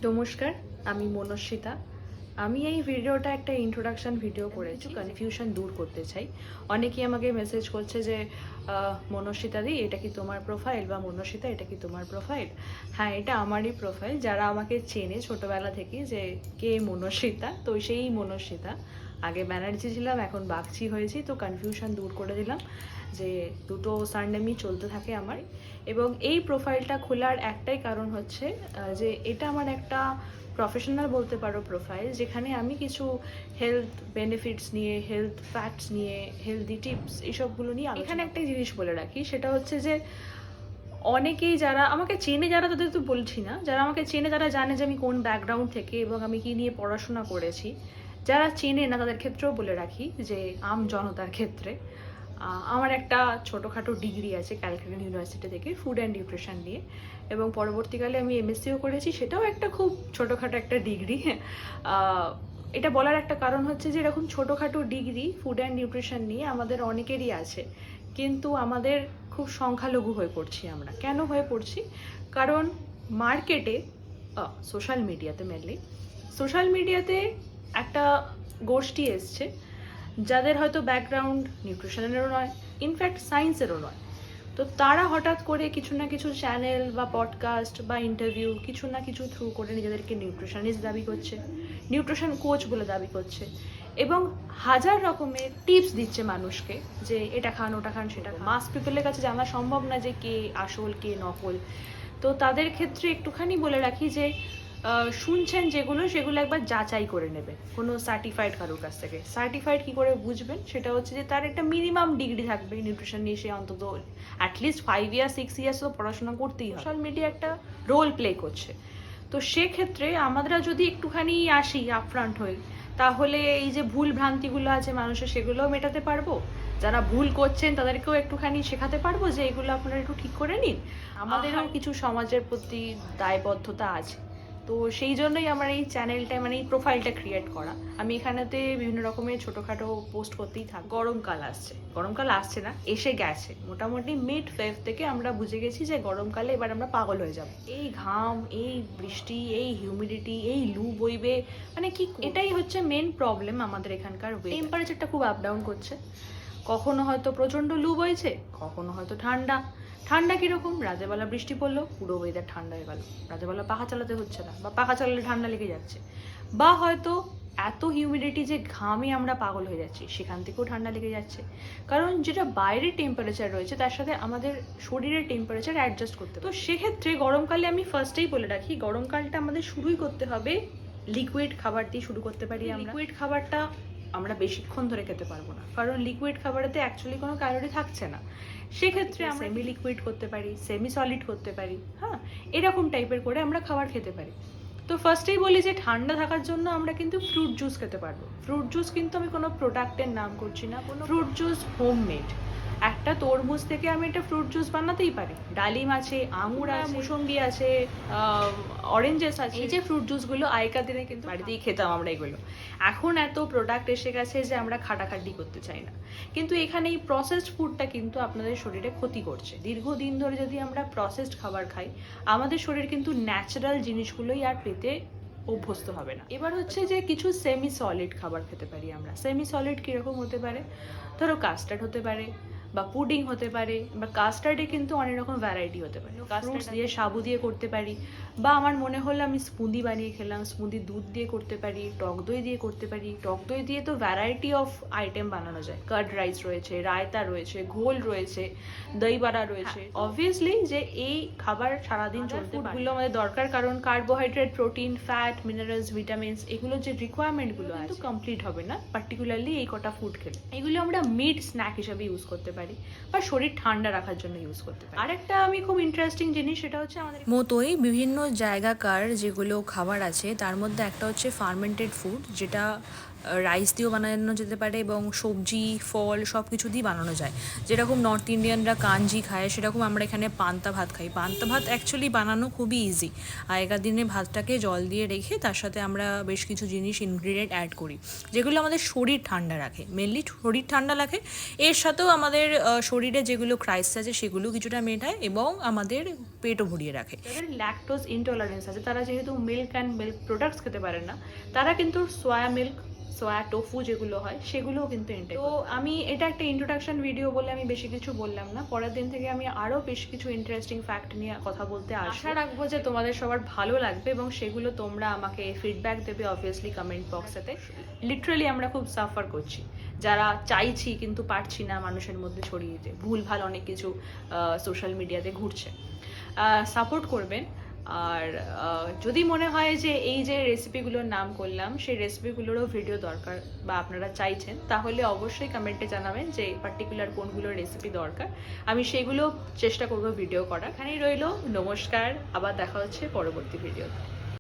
নমস্কার, আমি মনস্বিতা। আমি এই ভিডিওটা একটা ইন্ট্রোডাকশন ভিডিও করেছি, কনফিউশন দূর করতে চাই। অনেকেই আমাকে মেসেজ করছে যে মনস্বিতা দি, এটা কি তোমার প্রোফাইল? বা মনস্বিতা, এটা কি তোমার প্রোফাইল? হ্যাঁ, এটা আমারই প্রোফাইল। যারা আমাকে চেনে ছোটবেলা থেকে যে কে মনস্বিতা, তো সেই মনস্বিতা। আগে ব্যানার্জি ছিলাম, এখন বাগচি হয়েছি, তো কনফিউশন দূর করে দিলাম যে দুটো সারনেমই চলতে থাকে আমার। এবং এই প্রোফাইলটা খোলার একটাই কারণ হচ্ছে যে এটা আমার একটা প্রফেশনাল বলতে পারো প্রোফাইল, যেখানে আমি কিছু হেলথ বেনিফিটস নিয়ে, হেলথ ফ্যাক্টস নিয়ে, হেলদি টিপস এইসবগুলো নিয়ে এখানে একটাই জিনিস বলে রাখি, সেটা হচ্ছে যে অনেকেই যারা আমাকে চেনে, যারা তাদের তো বলছি না, যারা আমাকে চেনে তারা জানে যে আমি কোন ব্যাকগ্রাউন্ড থেকে এবং আমি কি নিয়ে পড়াশোনা করেছি। যারা চেনে না তাদের ক্ষেত্রেও বলে রাখি যে আম জনতার ক্ষেত্রে আমার একটা ছোটোখাটো ডিগ্রি আছে ক্যালকাটা ইউনিভার্সিটি থেকে ফুড অ্যান্ড নিউট্রিশন নিয়ে, এবং পরবর্তীকালে আমি এমএসসিও করেছি, সেটাও একটা খুব ছোটোখাটো একটা ডিগ্রি। এটা বলার একটা কারণ হচ্ছে যে এরকম ছোটোখাটো ডিগ্রি ফুড অ্যান্ড নিউট্রিশন নিয়ে আমাদের অনেকেরই আছে, কিন্তু আমাদের খুব সংখ্যালঘু হয়ে পড়ছি আমরা। কেন হয়ে পড়ছি? কারণ মার্কেটে, সোশ্যাল মিডিয়াতে মেনলি, সোশ্যাল মিডিয়াতে একটা গোষ্ঠী এসছে যাদের হয়তো ব্যাকগ্রাউন্ড নিউট্রিশনেরও নয়, ইনফ্যাক্ট সায়েন্সেরও নয়। তো তারা হঠাৎ করে কিছু না কিছু চ্যানেল বা পডকাস্ট বা ইন্টারভিউ কিছু না কিছু থ্রু করে নিজেদেরকে নিউট্রিশনিস্ট দাবি করছে, নিউট্রিশন কোচ বলে দাবি করছে, এবং হাজার রকমের টিপস দিচ্ছে মানুষকে যে এটা খান, ওটা খান, সেটা খান। মাস পিপলের কাছে জানা সম্ভব না যে কে আসল কে নকল। তো তাদের ক্ষেত্রে একটুখানি বলে রাখি যে শুনছেন যেগুলো, সেগুলো একবার যাচাই করে নেবে কোনো সার্টিফাইড কারোর কাছ থেকে। সার্টিফাইড কী করে বুঝবেন? সেটা হচ্ছে যে তার একটা মিনিমাম ডিগ্রি থাকবে নিউট্রিশন নিয়ে, সে অন্তত অ্যাটলিস্ট 5 ইয়ার্স 6 ইয়ার্স তো পড়াশোনা করতেই হয়। সোশ্যাল মিডিয়া একটা রোল প্লে করছে, তো সেক্ষেত্রে আমরা যদি একটুখানি আসি আপফ্রন্ট হই, তাহলে এই যে ভুল ভ্রান্তিগুলো আছে মানুষের, সেগুলোও মেটাতে পারবো। যারা ভুল করছেন তাদেরকেও একটুখানি শেখাতে পারবো যে এগুলো আপনারা একটু ঠিক করে নিন। আমাদেরও কিছু সমাজের প্রতি দায়বদ্ধতা আছে, তো সেই জন্যই আমার এই চ্যানেলটা, মানে এই প্রোফাইলটা ক্রিয়েট করা। আমি এখানেতে বিভিন্ন রকমের ছোটোখাটো পোস্ট করতেই থাকি। গরমকাল আসছে, গরমকাল আসছে না, এসে গেছে। মোটামুটি মিড ফেব থেকে আমরা বুঝে গেছি যে গরমকালে এবার আমরা পাগল হয়ে যাব। এই ঘাম, এই বৃষ্টি, এই হিউমিডিটি, এই লু বইবে, মানে কি, এটাই হচ্ছে মেন প্রবলেম আমাদের এখানকার। টেম্পারেচারটা খুব আপ ডাউন করছে, কখনো হয়তো প্রচণ্ড লু বইছে, কখনো হয়তো ঠান্ডা। ঠান্ডা কীরকম? রাতেরবেলা বৃষ্টি পড়লো, পুরো ওয়েদার ঠান্ডা হয়ে গেল, রাতেরবেলা পাখা চালাতে হচ্ছে না, বা পাখা চালালে ঠান্ডা লেগে যাচ্ছে। বা হয়তো এত হিউমিডিটি যে ঘামে আমরা পাগল হয়ে যাচ্ছি, সেখান থেকেও ঠান্ডা লেগে যাচ্ছে। কারণ যেটা বাইরের টেম্পারেচার রয়েছে তার সাথে আমাদের শরীরের টেম্পারেচার অ্যাডজাস্ট করতে, তো সেক্ষেত্রে গরমকালে আমি ফার্স্টেই বলে রাখি, গরমকালটা আমাদের শুরুই করতে হবে লিকুইড খাবার দিয়ে শুরু করতে পারি আমরা। লিকুইড খাবারটা আমরা বেশিক্ষণ ধরে খেতে পারবো না, কারণ লিকুইড খাবারেতে অ্যাকচুয়ালি কোনো ক্যালোরি থাকছে না। সেক্ষেত্রে আমরা সেমি লিকুইড করতে পারি, সেমি সলিড করতে পারি, হ্যাঁ, এরকম টাইপের করে আমরা খাবার খেতে পারি। তো ফার্স্টেই বলি যে ঠান্ডা থাকার জন্য আমরা কিন্তু ফ্রুট জুস খেতে পারবো। ফ্রুট জুস কিন্তু আমি কোনো প্রোডাক্টের নাম করছি না, কোনো ফ্রুট জুস হোমমেড। একটা তরমুজ থেকে আমি একটা ফ্রুট জুস বানাতেই পারি। ডালিম আছে, আঙুর আছে, মুসম্বি আছে, অরেঞ্জেস আছে। এই যে ফ্রুট জুসগুলো আগেকার দিনে কিন্তু বাড়িতেই খেতাম আমরা এগুলো। এখন এত প্রোডাক্ট এসে গেছে যে আমরা খাটাখাটি করতে চাই না, কিন্তু এখানে এই প্রসেসড ফুডটা কিন্তু আপনাদের শরীরে ক্ষতি করছে। দীর্ঘদিন ধরে যদি আমরা প্রসেসড খাবার খাই, আমাদের শরীর কিন্তু ন্যাচারাল জিনিসগুলোই আর পেতে অভ্যস্ত হবে না। এবার হচ্ছে যে কিছু সেমি সলিড খাবার খেতে পারি আমরা। সেমি সলিড কীরকম হতে পারে? ধরো কাস্টার্ড হতে পারে, বা পুডিং হতে পারে, বা কাস্টার্ডে কিন্তু অনেক রকম ভ্যারাইটি হতে পারে। কাস্টার্ড দিয়ে সাবু দিয়ে করতে পারি, বা আমার মনে হলো আমি স্মুদি বানিয়ে খেলাম, স্মুদি দুধ দিয়ে করতে পারি, টক দই দিয়ে করতে পারি। টক দই দিয়ে তো ভ্যারাইটি অফ আইটেম বানানো যায়। কার্ড রাইস রয়েছে, রায়তা রয়েছে, ঘোল রয়েছে, দই বড়া রয়েছে। অবভিয়াসলি যে এই খাবার সারাদিন চলতে ফুডগুলো আমাদের দরকার, কারণ carbohydrate, protein, fat, minerals, vitamins, এগুলো যে রিকোয়ারমেন্টগুলো কিন্তু কমপ্লিট হবে না পার্টিকুলারলি এই কটা ফুড খেলে। এগুলো আমরা মিড স্ন্যাক হিসেবে ইউজ করতে পারি, বা শরীর ঠান্ডা রাখার জন্য ইউজ করতে পারি। আরেকটা আমি খুব ইন্টারেস্টিং জিনিস, সেটা হচ্ছে আমাদের মতোই বিভিন্ন জায়গাকার যেগুলো খাবার আছে তার মধ্যে একটা হচ্ছে ফার্মেন্টেড ফুড, যেটা রাইস দিয়েও বানানো যেতে পারে এবং সবজি ফল সব কিছু দিয়ে বানানো যায়। যেরকম নর্থ ইন্ডিয়ানরা কাঞ্জি খায় সেরকম আমরা এখানে পান্তা ভাত খাই। পান্তা ভাত অ্যাকচুয়ালি বানানো খুবই ইজি। আগেকার দিনে ভাতটাকে জল দিয়ে রেখে তার সাথে আমরা বেশ কিছু জিনিস ইনগ্রিডিয়েন্ট অ্যাড করি যেগুলো আমাদের শরীর ঠান্ডা রাখে, মেনলি শরীর ঠান্ডা রাখে, এর সাথেও আমাদের শরীরে যেগুলো ক্রাইসিস আছে সেগুলো কিছুটা মেটায় এবং আমাদের পেটও ভরিয়ে রাখে। যাদের ল্যাকটোজ ইনটলারেন্স আছে তারা যেহেতু মিল্ক অ্যান্ড মিল্ক প্রোডাক্টস খেতে পারে না, তারা কিন্তু সোয়া মিল্ক, সোয়া টোফু যেগুলো হয় সেগুলোও কিন্তু ইনটেক। তো আমি এটা একটা ইন্ট্রোডাকশন ভিডিও বলে আমি বেশি কিছু বললাম না। পরের দিন থেকে আমি আরও বেশ কিছু ইন্টারেস্টিং ফ্যাক্ট নিয়ে কথা বলতে আশা রাখবো যে তোমাদের সবার ভালো লাগবে এবং সেগুলো তোমরা আমাকে ফিডব্যাক দেবে অবভিয়াসলি কমেন্ট বক্সেতে। লিটারালি আমরা খুব সাফার করছি, যারা চাইছি কিন্তু পারছি না মানুষের মধ্যে ছড়িয়ে দিতে, ভুলভাল অনেক কিছু সোশ্যাল মিডিয়াতে ঘুরছে। সাপোর্ট করবেন। আর যদি মনে হয় যে এই যে রেসিপিগুলোর নাম করলাম সেই রেসিপিগুলোরও ভিডিও দরকার বা আপনারা চাইছেন, তাহলে অবশ্যই কমেন্টে জানাবেন যে পার্টিকুলার কোনগুলো রেসিপি দরকার, আমি সেগুলো চেষ্টা করব ভিডিও করার। এখানেই রইল, নমস্কার, আবার দেখা হচ্ছে পরবর্তী ভিডিওতে।